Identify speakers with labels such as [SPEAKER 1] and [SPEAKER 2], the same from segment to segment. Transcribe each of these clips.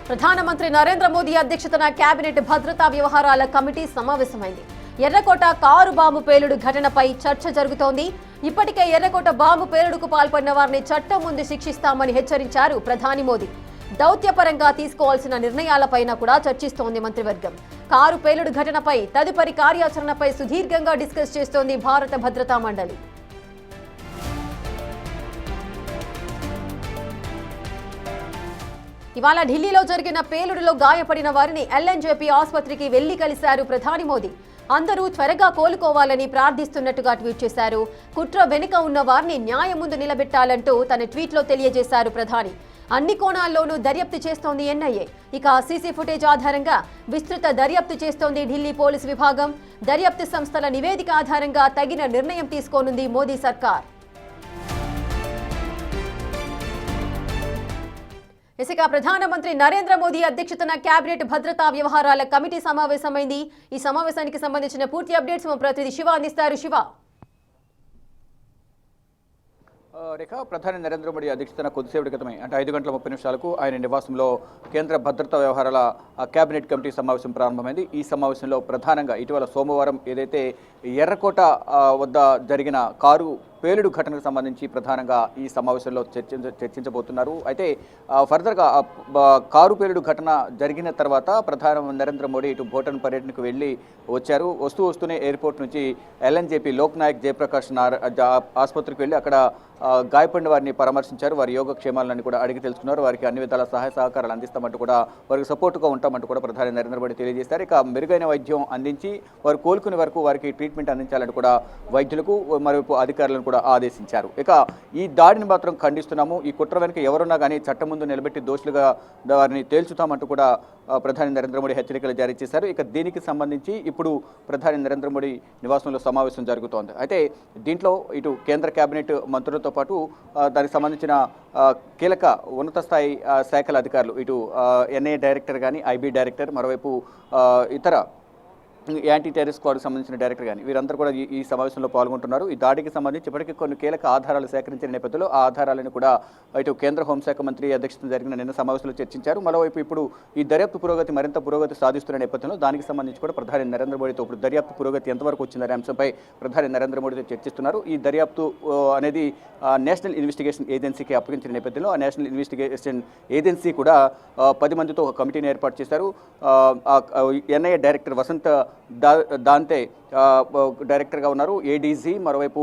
[SPEAKER 1] ప్రధానమంత్రి నరేంద్ర మోదీ అధ్యక్షతన కేబినెట్ భద్రతా వ్యవహారాల కమిటీ సమావేశమైంది. ఎర్రకోట కారు బాంబు పేలుడు ఘటనపై చర్చ జరుగుతోంది. ఇప్పటికే ఎర్రకోట బాంబు పేలుడుకు పాల్పడిన వారిని చట్టం ముందు శిక్షిస్తామని హెచ్చరించారు ప్రధాని మోదీ. దౌత్యపరంగా తీసుకోవాల్సిన నిర్ణయాలపైన కూడా చర్చిస్తోంది మంత్రివర్గం. కారు పేలుడు ఘటనపై తదుపరి కార్యాచరణపై సుదీర్ఘంగా డిస్కస్ చేస్తోంది భారత భద్రతా మండలి. ఇవాళ ఢిల్లీలో జరిగిన పేలుడులో గాయపడిన వారిని ఎల్ఎన్జేపీ ఆసుపత్రికి వెళ్లి కలిశారు ప్రధాని మోదీ. అందరూ త్వరగా కోలుకోవాలని ప్రార్థిస్తున్నట్టుగా ట్వీట్ చేశారు. కుట్ర వెనుక ఉన్న వారిని న్యాయం ముందు నిలబెట్టాలంటూ తన ట్వీట్లో తెలియజేశారు ప్రధాని. అన్ని కోణాల్లోనూ దర్యాప్తు చేస్తోంది ఎన్ఐఏ. ఇక సీసీ ఫుటేజ్ ఆధారంగా విస్తృత దర్యాప్తు చేస్తోంది ఢిల్లీ పోలీసు విభాగం. దర్యాప్తు సంస్థల నివేదిక ఆధారంగా తగిన నిర్ణయం తీసుకోనుంది మోదీ సర్కార్. ఇక ప్రధానమంత్రి నరేంద్ర మోదీ అధ్యక్షతన కేబినెట్ భద్రతా వ్యవహారాల కమిటీ సమావేశమైంది. ఈ సమావేశానికి సంబంధించిన పూర్తి అప్డేట్స్ మా ప్రతినిధి శివ అందిస్తారు. శివ,
[SPEAKER 2] రేఖ, ప్రధాని నరేంద్ర మోడీ అధ్యక్షతన కొద్దిసేపటి క్రితమే అంటే 5:30 ఆయన నివాసంలో కేంద్ర భద్రతా వ్యవహారాల కేబినెట్ కమిటీ సమావేశం ప్రారంభమైంది. ఈ సమావేశంలో ప్రధానంగా ఇటీవల సోమవారం ఏదైతే ఎర్రకోట వద్ద జరిగిన కారు పేలుడు ఘటనకు సంబంధించి ప్రధానంగా ఈ సమావేశంలో చర్చించబోతున్నారు. అయితే ఫర్దర్గా కారు పేలుడు ఘటన జరిగిన తర్వాత ప్రధాని నరేంద్ర మోడీ ఇటు భూటాన్ పర్యటనకు వెళ్ళి వచ్చారు. వస్తూనే ఎయిర్పోర్ట్ నుంచి ఎల్ఎన్జేపీ లోక్ నాయక్ జయప్రకాష్ ఆసుపత్రికి వెళ్ళి అక్కడ గాయపడిన వారిని పరామర్శించారు. వారి యోగక్షేమాలను కూడా అడిగి తెలుసుకున్నారు. వారికి అన్ని విధాల సహాయ సహకారాలు అందిస్తామంటూ కూడా వారికి సపోర్టుగా ఉంటామంటూ కూడా ప్రధాని నరేంద్ర మోడీ తెలియజేశారు. ఇక మెరుగైన వైద్యం అందించి వారు కోలుకునే వరకు వారికి ట్రీట్మెంట్ అందించాలంటూ కూడా వైద్యులకు మరోవైపు అధికారులను కూడా ఆదేశించారు. ఇక ఈ దాడిని మాత్రం ఖండిస్తున్నాము. ఈ కుట్ర వెనుక ఎవరున్నా కానీ చట్టం ముందు నిలబెట్టి దోషులుగా వారిని తేల్చుతామంటూ కూడా ప్రధాని నరేంద్ర మోడీ హెచ్చరికలు జారీ చేశారు. ఇక దీనికి సంబంధించి ఇప్పుడు ప్రధాని నరేంద్ర మోడీ నివాసంలో సమావేశం జరుగుతోంది. అయితే దీంట్లో ఇటు కేంద్ర కేబినెట్ మంత్రులతో పాటు దానికి సంబంధించిన కీలక ఉన్నత స్థాయి శాఖల అధికారులు ఇటు ఎన్ఐఏ డైరెక్టర్ కానీ, ఐబీ డైరెక్టర్, మరోవైపు ఇతర యాంటీ టెర్రరిస్ట్ స్క్వాడ్కి సంబంధించిన డైరెక్టర్ కానీ వీరందరూ కూడా ఈ సమావేశంలో పాల్గొంటున్నారు. ఈ దాడికి సంబంధించి ఇప్పటికీ కొన్ని కీలక ఆధారాలు సేకరించిన నేపథ్యంలో ఆ ఆధారాలను కూడా ఇటు కేంద్ర హోంశాఖ మంత్రి అధ్యక్షతన జరిగిన నిన్న సమావేశంలో చర్చించారు. మరోవైపు ఇప్పుడు ఈ దర్యాప్తు మరింత పురోగతి సాధిస్తున్న నేపథ్యంలో దానికి సంబంధించి కూడా ప్రధాని నరేంద్ర మోడీతో ఇప్పుడు దర్యాప్తు పురోగతి ఎంతవరకు వచ్చిందనే అంశంపై ప్రధాని నరేంద్ర మోడీతో చర్చిస్తున్నారు. ఈ దర్యాప్తు అనేది నేషనల్ ఇన్వెస్టిగేషన్ ఏజెన్సీకి అప్పగించిన నేపథ్యంలో ఆ నేషనల్ ఇన్వెస్టిగేషన్ ఏజెన్సీ కూడా 10 మందితో ఒక కమిటీని ఏర్పాటు చేశారు. ఎన్ఐఏ డైరెక్టర్ వసంత్ దాంతే డైరెక్టర్గా ఉన్నారు. ఏడీజీ, మరోవైపు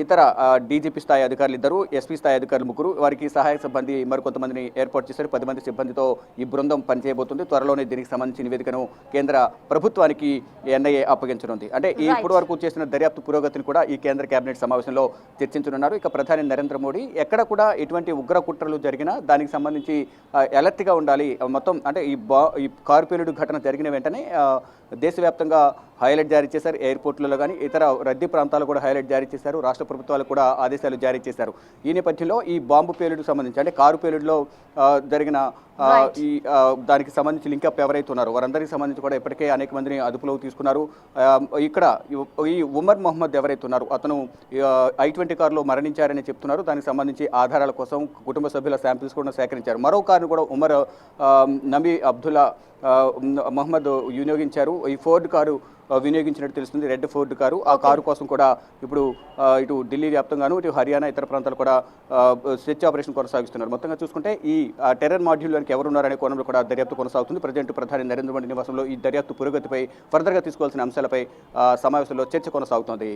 [SPEAKER 2] ఇతర డీజీపీ స్థాయి అధికారులు 2, ఎస్పీ స్థాయి అధికారులు 3, వారికి సహాయ సిబ్బంది మరికొంతమందిని ఏర్పాటు చేశారు. 10 మంది సిబ్బందితో ఈ బృందం పనిచేయబోతుంది. త్వరలోనే దీనికి సంబంధించిన నివేదికను కేంద్ర ప్రభుత్వానికి ఎన్ఐఏ అప్పగించనుంది. అంటే ఇప్పటి వరకు చేసిన దర్యాప్తు పురోగతిని కూడా ఈ కేంద్ర కేబినెట్ సమావేశంలో చర్చించనున్నారు. ఇక ప్రధాని నరేంద్ర మోడీ ఎక్కడ కూడా ఎటువంటి ఉగ్ర కుట్రలు జరిగినా దానికి సంబంధించి అలర్ట్గా ఉండాలి. మొత్తం అంటే ఈ కారు పేలుడు ఘటన జరిగిన వెంటనే దేశవ్యాప్తంగా హైలైట్ జారీ చేశారు. ఎయిర్పోర్ట్లలో కానీ ఇతర రద్దీ ప్రాంతాలు కూడా హైలైట్ జారీ చేశారు. రాష్ట్ర ప్రభుత్వాలు కూడా ఆదేశాలు జారీ చేశారు. ఈ నేపథ్యంలో ఈ బాంబు పేలుడుకు సంబంధించి అంటే కారు పేలుడులో జరిగిన ఈ దానికి సంబంధించి లింకప్ ఎవరైతే ఉన్నారో వారందరికీ సంబంధించి కూడా ఇప్పటికే అనేక మందిని అదుపులోకి తీసుకున్నారు. ఇక్కడ ఈ ఉమర్ మొహమ్మద్ ఎవరైతే ఉన్నారో అతను I-20 కారులో మరణించారని చెప్తున్నారు. దానికి సంబంధించి ఆధారాల కోసం కుటుంబ సభ్యుల శాంపిల్స్ కూడా సేకరించారు. మరో కారును కూడా ఉమర్ నబీ అబ్దుల్లా మహమ్మద్ వినియోగించారు. ఈ ఫోర్డ్ కారు వినియోగించినట్టు తెలుస్తుంది, రెడ్ ఫోర్డ్ కారు. ఆ కారు కోసం కూడా ఇప్పుడు ఇటు ఢిల్లీ వ్యాప్తంగాను ఇటు హర్యానా ఇతర ప్రాంతాలు కూడా సెర్చ్ ఆపరేషన్ కొనసాగిస్తున్నారు. మొత్తంగా చూసుకుంటే ఈ టెర్రర్ మాడ్యూల్లోనికి ఎవరున్నారనే కోణంలో కూడా దర్యాప్తు కొనసాగుతుంది. ప్రజెంట్ ప్రధాని నరేంద్ర మోడీ నివాసంలో ఈ దర్యాప్తు పురోగతిపై ఫర్దర్గా తీసుకోవాల్సిన అంశాలపై సమావేశంలో చర్చ కొనసాగుతోంది.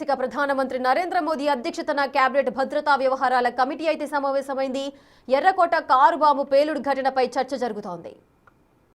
[SPEAKER 1] ఇక ప్రధానమంత్రి నరేంద్ర మోదీ అధ్యక్షతన కేబినెట్ భద్రతా వ్యవహారాల కమిటీ అయితే సమావేశమైంది. ఎర్రకోట కారు బాంబు పేలుడు ఘటనపై చర్చ జరుగుతోంది.